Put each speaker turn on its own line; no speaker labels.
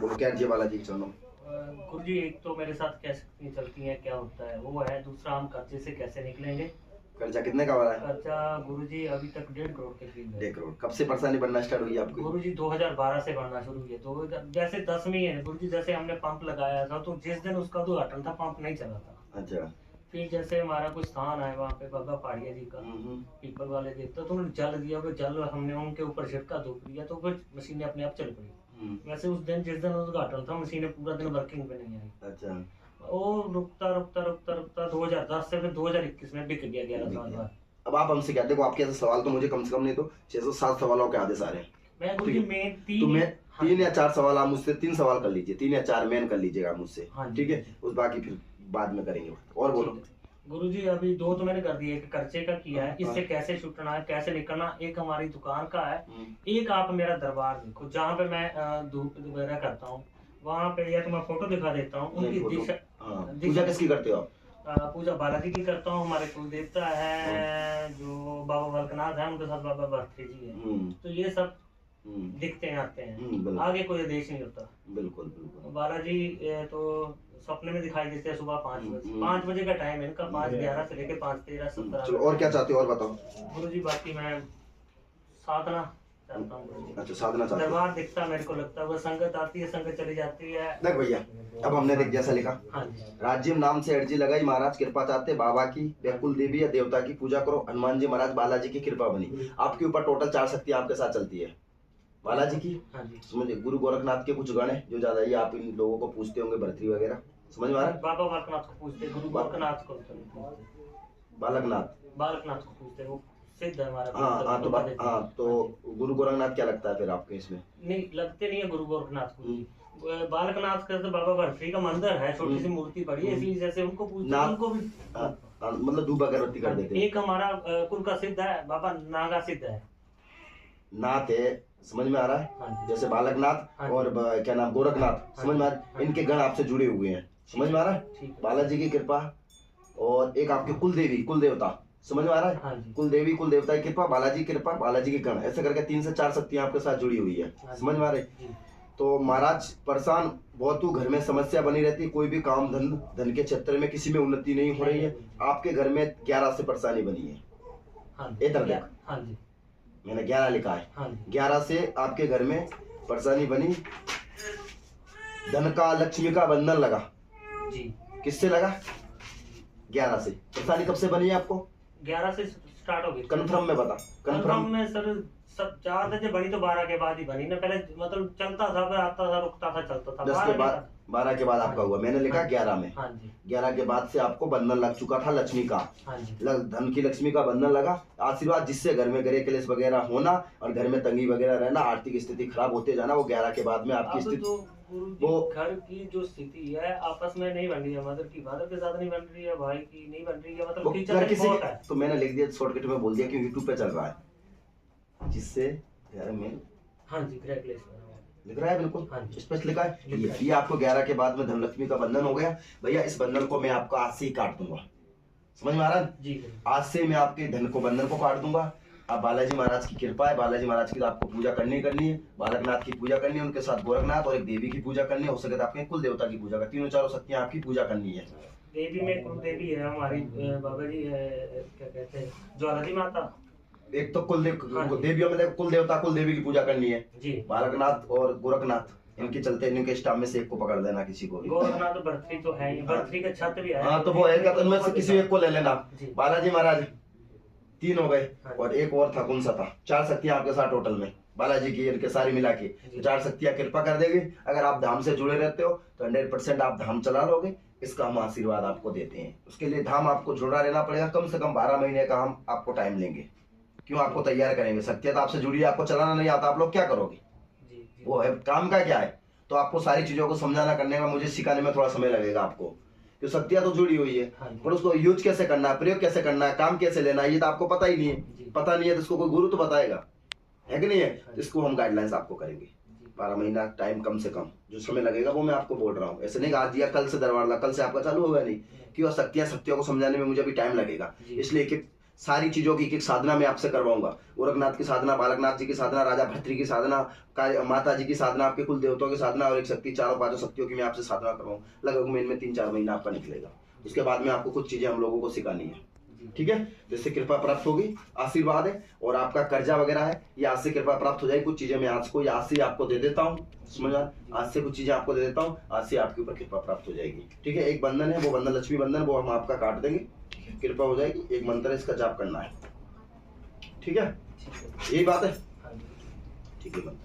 बोलो क्या जी बालाजी के चरणों।
गुरु जी, एक तो मेरे साथ क्या शक्ति चलती है, क्या होता है वो है, दूसरा हम कर्जे से कैसे निकलेंगे।
कर्जा कितने का हो रहा है?
कर्जा गुरु जी अभी तक 1.5 करोड़ के करीब है।
1.5 करोड़। कब से परेशानी बनना स्टार्ट हुई आपको?
गुरु जी 2012 से बढ़ना शुरू हुई है। तो जैसे 10वीं है गुरु जी, जैसे हमने पंप लगाया था तो जिस दिन उसका उद्घाटन था पंप नहीं चला था।
अच्छा।
फिर जैसे हमारा कोई स्थान है वहाँ पे बाबा पहाड़िया जी का, पीपल वाले देवता, तो उन्होंने जल दिया, वो जल हमने उनके ऊपर छिड़का, धूप दिया, तो फिर मशीनें अपने आप चल पड़ी। वैसे उस दिन जिस दिन उद्घाटन था मशीनें पूरा दिन वर्किंग पे नहीं आई।
अच्छा।
वो रुकता रुकता रुकता रुकता 2010 से फिर 2021 में बिक गया 11 साल बाद।
अब आप हमसे क्या, देखो आपके ऐसे सवाल तो मुझे कम से कम नहीं तो 600-700 सवालों के आधे सारे हैं।
मैं गुरु जी में
तो मैं 3 या 4 सवाल आप मुझसे 3 सवाल कर लीजिए, 3 या 4 मेन कर लीजिएगा मुझसे, ठीक है? उस बाकी फिर बाद में करेंगे। और बोलो
गुरु जी। अभी 2 तो मैंने कर दिए, एक कर्जे का किया है, इससे कैसे छूटना है, कैसे निकलना, एक हमारी दुकान का है, एक आप मेरा दरबार देखो जहाँ पे मैं धूप वगैरह करता हूँ, वहाँ पे या तो मैं फोटो दिखा देता हूँ उनकी दिशा।
पूजा किसकी करते हो आप?
पूजा बालाजी की करता हूँ। हमारे कुल देवता है जो बाबा वल्कनाथ है, उनके साथ बाबा भरतरी जी है। तो ये सब दिखते हैं, आते हैं, आगे कोई आदेश नहीं होता।
बिल्कुल बिल्कुल।
बालाजी तो सपने में दिखाई देते हैं सुबह 5 बजे। 5 बजे का टाइम है इनका, 5:11 से लेकर 5:13 17।
चलो और क्या चाहते हो और बताओ।
गुरु जी बाकी मैं साधना चाहता हूँ।
अच्छा, साधना चाहते हो।
दरबार दिखता मेरे को लगता है, वो संगत आती है, संगत चली जाती है।
देख भैया, अब हमने देख जैसा लिखा, राजीव नाम से अर्जी लगाई, महाराज कृपा चाहते, बाबा की कुल देवी या देवता की पूजा करो, हनुमान जी महाराज बालाजी की कृपा बनी। आपके ऊपर टोटल 4 शक्तियां आपके साथ चलती है बालाजी की। समझे? गुरु गोरखनाथ के कुछ गण है जो ज्यादा ही आप इन लोगों को पूछते होंगे, भरतरी वगैरह, समझ में आ रहा है?
बाबा बालकनाथ को पूछते, गुरु गोरखनाथ को बालकनाथ को पूछते, वो सिद्ध है हमारा।
हाँ तो गुरु गोरखनाथ क्या लगता है फिर आपके इसमें?
नहीं लगते नहीं है गुरु गोरखनाथ को। बालकनाथ का तो बाबा भरतरी का मंदिर है, छोटी सी मूर्ति पड़ी है, इसलिए जैसे उनको पूछते उनको भी
मतलब धूप अगरबत्ती कर देते हैं।
एक हमारा कुल का सिद्ध है बाबा नागा सिद्ध है,
नाथ है, समझ में आ रहा है? जैसे बालकनाथ और क्या नाम गोरखनाथ, समझ में आ रहा है? इनके गण आपसे जुड़े हुए हैं, समझ में आ रहा है? बालाजी की कृपा और एक आपके कुल देवी कुल देवता, समझ में आ रहा है? कुल देवी कुल देवता की कृपा, बालाजी की कृपा, बालाजी के गण, ऐसे करके 3 से 4 शक्तियां आपके साथ जुड़ी हुई है, समझ में आ रही? तो महाराज परेशान बहुत, तू घर में समस्या बनी रहती है, कोई भी काम धन के क्षेत्र में किसी में उन्नति नहीं हो रही है। आपके घर में 11 से परेशानी बनी है। इधर देख, मैंने 11 लिखा है। 11 से आपके घर में परेशानी बनी, धन का लक्ष्मी का बंधन लगा जी। किससे लगा? 11 से। परेशानी कब से बनी है आपको? 11 से स्टार्ट हो गई। कंफर्म में बता। कंफर्म में सर सब 4 से बनी तो 12 के बाद ही बनी ना, पहले मतलब चलता था, फिर आता था, रुकता था, चलता था। 12 के बाद आपका हुआ, मैंने लिखा 11 में। 11 के बाद से आपको बंधन लग चुका था लक्ष्मी का, धन की लक्ष्मी का बंधन लगा, आशीर्वाद, जिससे घर में गृह क्लेश वगैरह होना और घर में तंगी वगैरह रहना, आर्थिक स्थिति खराब होते जाना, वो 11 के बाद में आपकी स्थिति, वो घर की जो स्थिति है आपस में नहीं बन रही है, मदर की फादर के साथ नहीं बन रही है, भाई की नहीं बन रही है, मतलब किसी है। तो मैंने लिख दिया शॉर्टकट में, बोल दिया कि यूट्यूब पे चल रहा है, जिससे घर में गृह क्लेश लिख रहा है, बिल्कुल स्पष्ट लिखा है। ये आपको 11 के बाद में धनलक्ष्मी का बंधन हो गया। भैया इस बंधन को मैं आपको आज से ही काट दूंगा, समझ में आ रहा है जी? आज से मैं आपके धन को बंधन को काट दूंगा। अब बालाजी महाराज की कृपा है, बालाजी महाराज की आपको पूजा करनी है, बालकनाथ की पूजा करनी है, उनके साथ गोरखनाथ और एक देवी की पूजा करनी है, हो सके तो आपके कुल देवता की पूजा करनी, 3-4 शक्तियां आपकी पूजा करनी है। देवी में कुल देवी है हमारी बाबा जी, क्या कहते हैं, ज्वालाजी माता। एक तो देवियों में कुल देवता कुल देवी की पूजा करनी है जी, बालकनाथ और गोरखनाथ, इनके चलते इनके स्टाफ में से एक को पकड़ लेना, किसी को भी। गोरखनाथ तो भरतरी तो है ही, भरतरी का छत्र भी है। हाँ तो वो है, तो उनमें से किसी एक को ले लेना। बालाजी महाराज 3 हो गए और एक और था, कौन सा था? 4 शक्तियां आपके साथ टोटल में, बालाजी की इनके सारी मिला के 4 शक्तियां कृपा कर देगी। अगर आप धाम से जुड़े रहते हो तो 100% आप धाम चला लोगे, इसका हम आशीर्वाद आपको देते हैं। उसके लिए धाम आपको जुड़ा रहना पड़ेगा, कम से कम 12 महीने का हम आपको टाइम लेंगे। क्यों आपको तैयार करेंगे? शक्तियां तो आपसे जुड़ी है, आपको चलाना नहीं आता, आप लोग क्या करोगे? वो है काम का क्या है, तो आपको सारी चीजों को समझाना करने का, मुझे सिखाने में थोड़ा समय लगेगा आपको, क्योंकि शक्तियां तो जुड़ी हुई है, पर उसको यूज कैसे करना है, प्रयोग कैसे करना है, काम कैसे लेना है, ये तो आपको पता ही नहीं है। पता नहीं है तो इसको कोई गुरु तो बताएगा, है कि नहीं है? इसको हम गाइडलाइंस आपको करेंगे। 12 महीना टाइम कम से कम जो समय लगेगा वो मैं आपको बोल रहा हूँ, ऐसे नहीं आज दिया कल से दरबार ला, कल से आपका चालू होगा नहीं, क्यों? शक्तियों को समझाने में मुझे अभी टाइम लगेगा, इसलिए सारी चीजों की एक साधना मैं आपसे करवाऊंगा। गोरखनाथ की साधना, बालकनाथ जी की साधना, राजा भर्तृ की साधना, माता जी की साधना, आपके कुल देवताओं की साधना और एक शक्ति, चारों पांचों शक्तियों की मैं आपसे साधना करवाऊँ। लगभग महीने में 3-4 महीना आपका निकलेगा। उसके बाद में आपको कुछ चीजें हम लोगों को सिखानी है, ठीक है, जिससे कृपा प्राप्त होगी, आशीर्वाद है। और आपका कर्जा वगैरह है, ये आज से कृपा प्राप्त हो जाएगी। कुछ चीजें मैं आज से आपको दे देता हूँ, समझ में, आज से कुछ चीजें आपको दे देता हूँ, आज से आपके ऊपर कृपा प्राप्त हो जाएगी, ठीक है। एक बंधन है, वो बंधन लक्ष्मी बंधन, वो हम आपका काट देंगे, कृपा हो जाएगी। एक मंत्र है, इसका जाप करना है, ठीक है, यही बात है, ठीक है।